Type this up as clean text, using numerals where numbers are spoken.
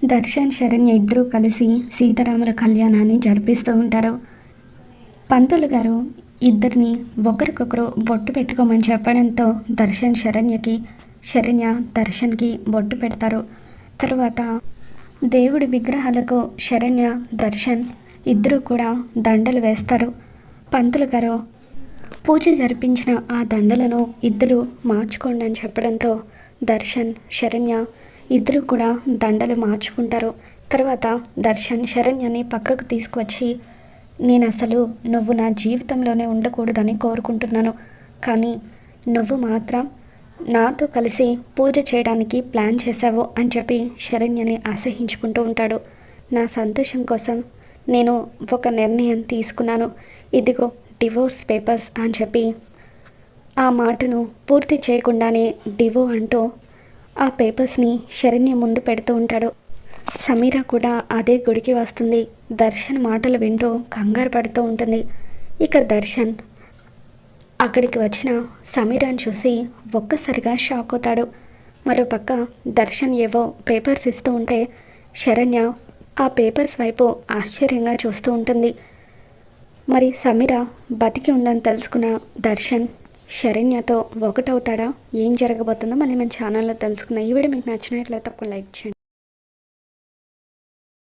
దర్శన్, శరణ్య ఇద్దరూ కలిసి సీతారాముల కళ్యాణాన్ని జరిపిస్తూ ఉంటారు. పంతులు గారు ఇద్దరిని ఒకరికొకరు బొట్టు పెట్టుకోమని చెప్పడంతో దర్శన్ శరణ్యకి, శరణ్య దర్శన్కి బొట్టు పెడతారు. తర్వాత దేవుడి విగ్రహాలకు శరణ్య, దర్శన్ ఇద్దరూ కూడా దండలు వేస్తారు. పంతులు గారు పూజ జరిపించిన ఆ దండలను ఇద్దరు మార్చుకోండి అని చెప్పడంతో దర్శన్, శరణ్య ఇద్దరు కూడా దండలు మార్చుకుంటారు. తర్వాత దర్శన్ శరణ్యని పక్కకు తీసుకువచ్చి, నేను అసలు నువ్వు నా జీవితంలోనే ఉండకూడదని కోరుకుంటున్నాను, కానీ నువ్వు మాత్రం నాతో కలిసి పూజ చేయడానికి ప్లాన్ చేశావు అని చెప్పి శరణ్యని అసహించుకుంటూ ఉంటాడు. నా సంతోషం కోసం నేను ఒక నిర్ణయం తీసుకున్నాను, ఇదిగో డివోర్స్ పేపర్స్ అని చెప్పి ఆ మాటను పూర్తి చేయకుండానే డివో అంటూ ఆ పేపర్స్ని శరణ్య ముందు పెడుతూ ఉంటాడు. సమీర కూడా అదే గుడికి వస్తుంది. దర్శన్ మాటలు వింటూ కంగారు పడుతూ ఉంటుంది. ఇక దర్శన్ అక్కడికి వచ్చిన సమీరాని చూసి ఒక్కసారిగా షాక్ అవుతాడు. మరోపక్క దర్శన్ ఏవో పేపర్స్ ఇస్తూ ఉంటే శరణ్య ఆ పేపర్స్ వైపు ఆశ్చర్యంగా చూస్తూ ఉంటుంది. మరి సమీర బతికి ఉందని తెలుసుకున్న దర్శన్ శరణ్యతో ఒకటవుతాడా? ఏం జరగబోతుందో మళ్ళీ మన ఛానల్లో తెలుసుకుందాం. ఈ వీడియో మీకు నచ్చినట్లయితే తప్పకుండా లైక్ చేయండి.